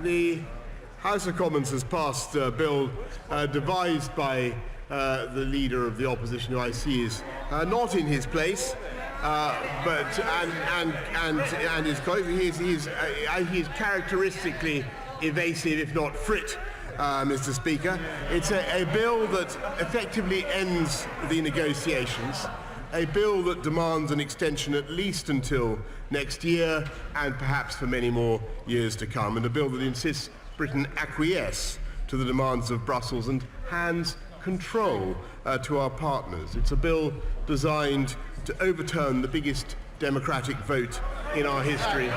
the House of Commons has passed a bill devised by the leader of the opposition, who I see is not in his place, but his colleagues. He's characteristically evasive, if not frit, Mr. Speaker. It's a bill that effectively ends the negotiations. A bill that demands an extension at least until next year and perhaps for many more years to come, and a bill that insists Britain acquiesce to the demands of Brussels and hands control to our partners. It's a bill designed to overturn the biggest democratic vote in our history,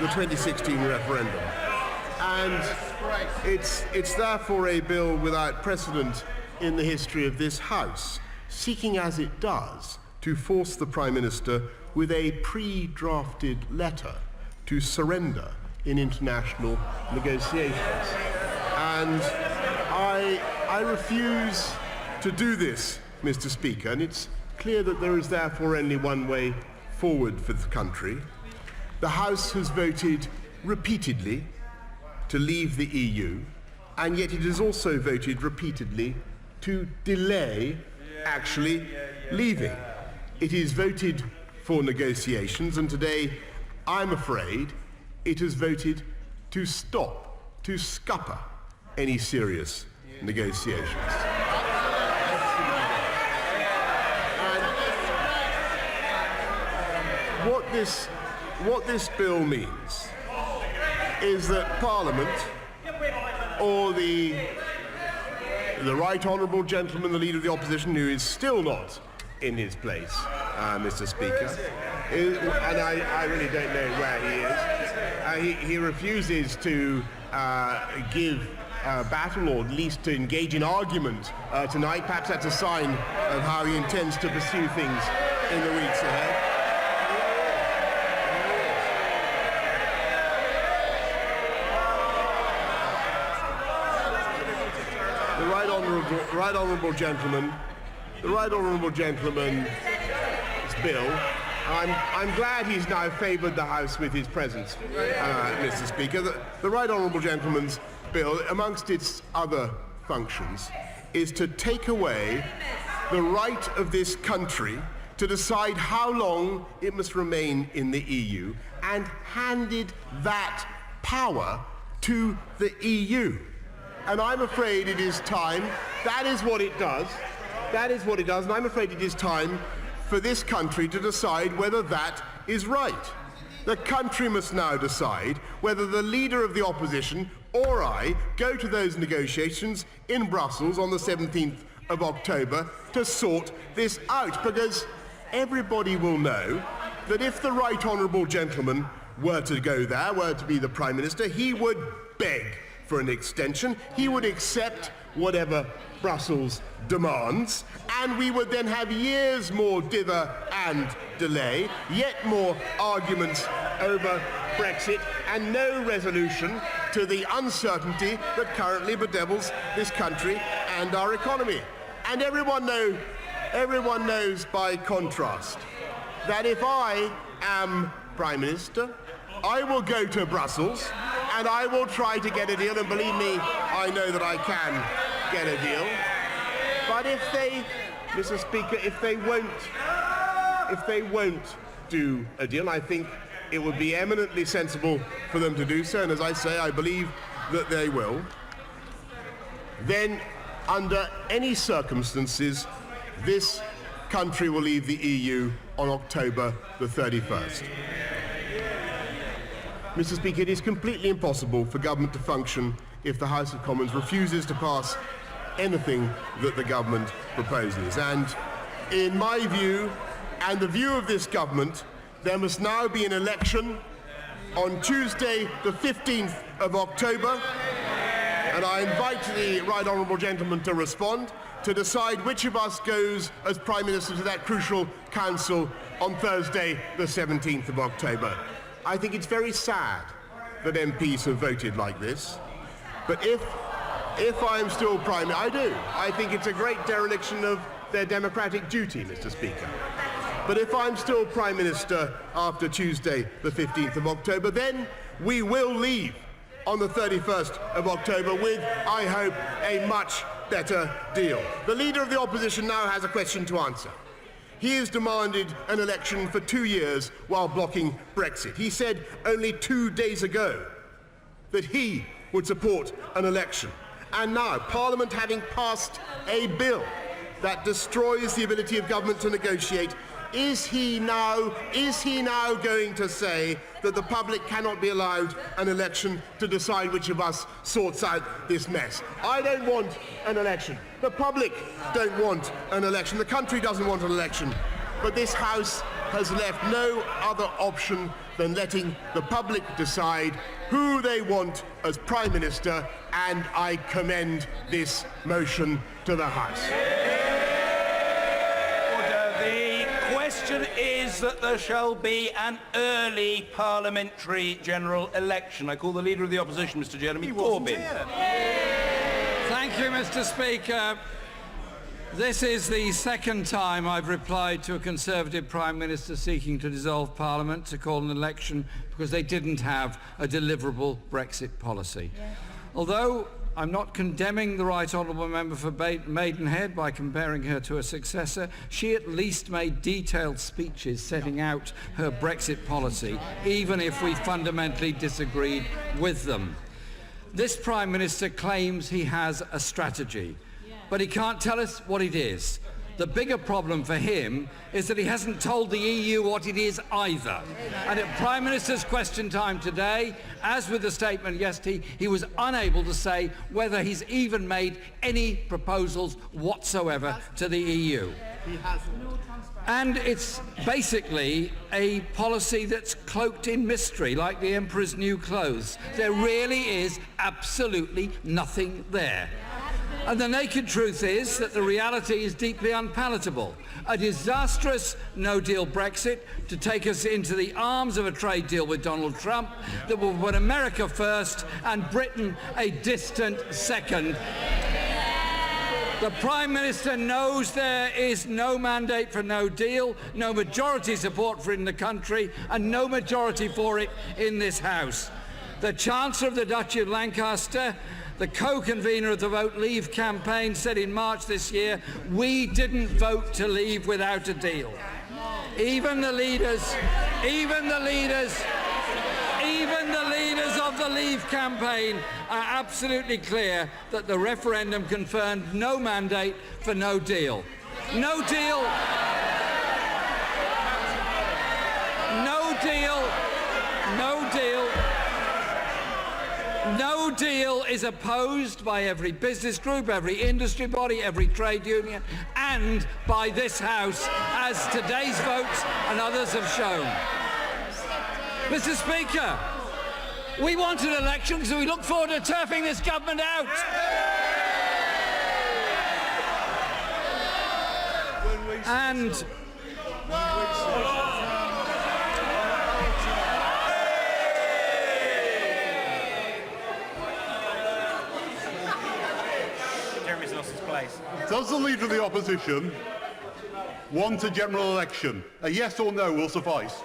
the 2016 referendum. And it's therefore a bill without precedent in the history of this House, seeking as it does to force the Prime Minister with a pre-drafted letter to surrender in international negotiations. And I refuse to do this, Mr. Speaker, and it's clear that there is therefore only one way forward for the country. The House has voted repeatedly to leave the EU, and yet it has also voted repeatedly to delay actually leaving. It is voted for negotiations, and today, I'm afraid, it has voted to stop, to scupper any serious negotiations. And what this bill means is that Parliament, or the Right Honourable Gentleman, the Leader of the Opposition, who is still not in his place, Mr. Speaker, and I really don't know where he is. He refuses to give battle, or at least to engage in argument tonight. Perhaps that's a sign of how he intends to pursue things in the weeks ahead. The Right Honourable Gentleman's bill. I'm glad he's now favoured the House with his presence, Mr. Speaker. The Right Honourable Gentleman's bill, amongst its other functions, is to take away the right of this country to decide how long it must remain in the EU, and handed that power to the EU. And I'm afraid it is time, that is what it does, and I'm afraid it is time for this country to decide whether that is right. The country must now decide whether the Leader of the Opposition or I go to those negotiations in Brussels on the 17th of October to sort this out, because everybody will know that if the Right Honourable Gentleman were to go there, were to be the Prime Minister, he would beg for an extension, he would accept whatever Brussels demands, and we would then have years more dither and delay, yet more arguments over Brexit, and no resolution to the uncertainty that currently bedevils this country and our economy. And everyone knows by contrast that if I am Prime Minister, I will go to Brussels and I will try to get a deal, and believe me, I know that I can get a deal. But if they, Mr. Speaker, if they won't do a deal, I think it would be eminently sensible for them to do so, and as I say, I believe that they will, then under any circumstances, this country will leave the EU on October the 31st. Mr. Speaker, it is completely impossible for government to function if the House of Commons refuses to pass anything that the government proposes. And in my view, and the view of this government, there must now be an election on Tuesday, the 15th of October, and I invite the Right Honourable Gentleman to respond, to decide which of us goes as Prime Minister to that crucial council on Thursday, the 17th of October. I think it's very sad that MPs have voted like this, but if I'm still Prime Minister, I do. I think it's a great dereliction of their democratic duty, Mr. Speaker. But if I'm still Prime Minister after Tuesday, the 15th of October, then we will leave on the 31st of October with, I hope, a much better deal. The Leader of the Opposition now has a question to answer. He has demanded an election for 2 years while blocking Brexit. He said only 2 days ago that he would support an election. And now, Parliament having passed a bill that destroys the ability of government to negotiate, is he now going to say that the public cannot be allowed an election to decide which of us sorts out this mess? I don't want an election. The public don't want an election. The country doesn't want an election. But this House has left no other option than letting the public decide who they want as Prime Minister, and I commend this motion to the House. The question is that there shall be an early parliamentary general election. I call the Leader of the Opposition, Mr. Jeremy Corbyn. Thank you, Mr. Speaker. This is the second time I've replied to a Conservative Prime Minister seeking to dissolve Parliament to call an election because they didn't have a deliverable Brexit policy. Although I'm not condemning the Right Honourable Member for Maidenhead by comparing her to a successor, she at least made detailed speeches setting out her Brexit policy, even if we fundamentally disagreed with them. This Prime Minister claims he has a strategy, but he can't tell us what it is. The bigger problem for him is that he hasn't told the EU what it is either. And at Prime Minister's question time today, as with the statement yesterday, he was unable to say whether he's even made any proposals whatsoever to the EU. And it's basically a policy that's cloaked in mystery, like the Emperor's new clothes. There really is absolutely nothing there. And the naked truth is that the reality is deeply unpalatable. A disastrous no-deal Brexit to take us into the arms of a trade deal with Donald Trump that will put America first and Britain a distant second. The Prime Minister knows there is no mandate for no deal, no majority support for it in the country, and no majority for it in this House. The Chancellor of the Duchy of Lancaster, the co-convener of the Vote Leave campaign, said in March this year, we didn't vote to leave without a deal. Even the leaders of the Leave campaign are absolutely clear that the referendum confirmed no mandate for no deal. No deal. No deal. No deal. No deal is opposed by every business group, every industry body, every trade union, and by this House, as today's votes and others have shown. Mr. Speaker, we want an election because we look forward to turfing this government out. And does the Leader of the Opposition want a general election? A yes or no will suffice.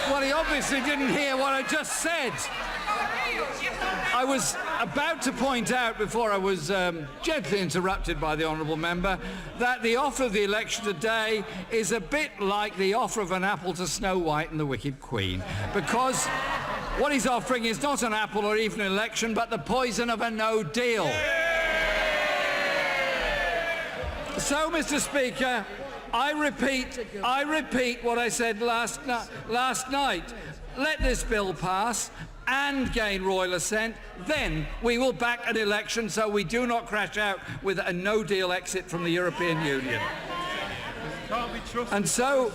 Well, he obviously didn't hear what I just said. I was about to point out, before I was gently interrupted by the Honourable Member, that the offer of the election today is a bit like the offer of an apple to Snow White and the Wicked Queen, because what he's offering is not an apple or even an election, but the poison of a no deal. So, Mr. Speaker, I repeat what I said last night. Let this bill pass and gain royal assent, then we will back an election so we do not crash out with a no-deal exit from the European Union. And so,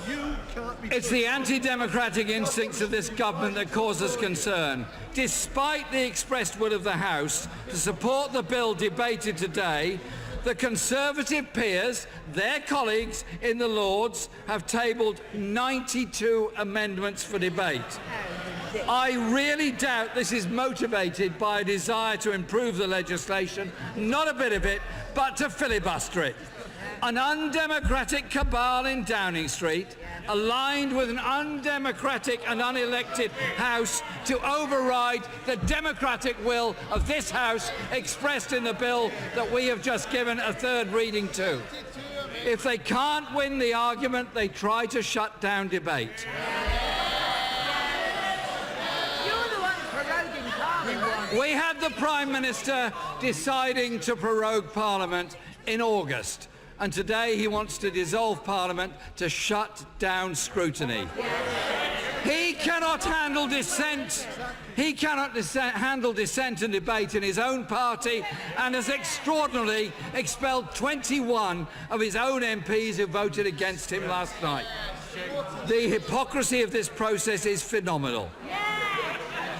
it's the anti-democratic instincts of this government that cause us concern. Despite the expressed will of the House to support the bill debated today, the Conservative peers, their colleagues in the Lords, have tabled 92 amendments for debate. I really doubt this is motivated by a desire to improve the legislation, not a bit of it, but to filibuster it. an undemocratic cabal in Downing Street, aligned with an undemocratic and unelected House to override the democratic will of this House expressed in the bill that we have just given a third reading to. If they can't win the argument, they try to shut down debate. We had the Prime Minister deciding to prorogue Parliament in August, and today he wants to dissolve Parliament to shut down scrutiny. He cannot handle dissent. He cannot handle dissent and debate in his own party, and has extraordinarily expelled 21 of his own MPs who voted against him last night. The hypocrisy of this process is phenomenal.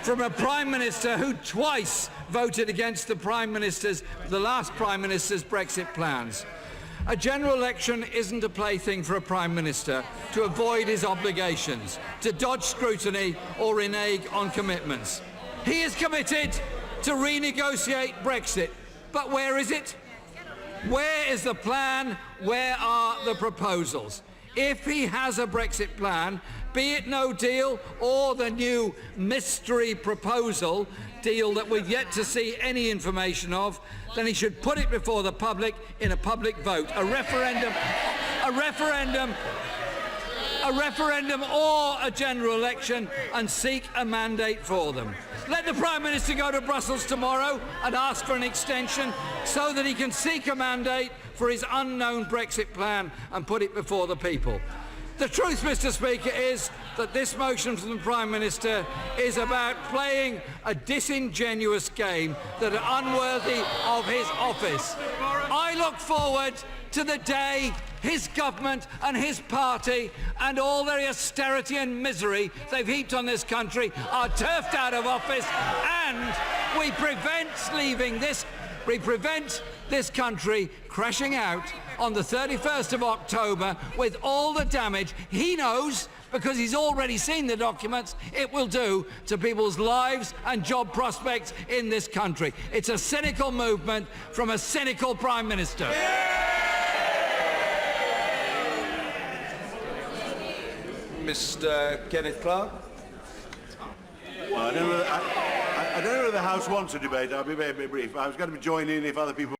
From a Prime Minister who twice voted against the last Prime Minister's Brexit plans. A general election isn't a plaything for a Prime Minister to avoid his obligations, to dodge scrutiny or renege on commitments. He is committed to renegotiate Brexit, but where is it? Where is the plan? Where are the proposals? If he has a Brexit plan, be it no deal or the new mystery proposal deal that we've yet to see any information of, then he should put it before the public in a public vote, a referendum or a general election, and seek a mandate for them. Let the Prime Minister go to Brussels tomorrow and ask for an extension so that he can seek a mandate for his unknown Brexit plan and put it before the people. The truth, Mr. Speaker, is that this motion from the Prime Minister is about playing a disingenuous game that are unworthy of his office. I look forward to the day his government and his party and all their austerity and misery they've heaped on this country are turfed out of office, and we prevent this country crashing out on the 31st of October with all the damage he knows, because he's already seen the documents, it will do to people's lives and job prospects in this country. It's a cynical movement from a cynical Prime Minister. Mr. Kenneth Clark. Well, I don't know whether the House wants a debate. I'll be very brief. I was going to join in if other people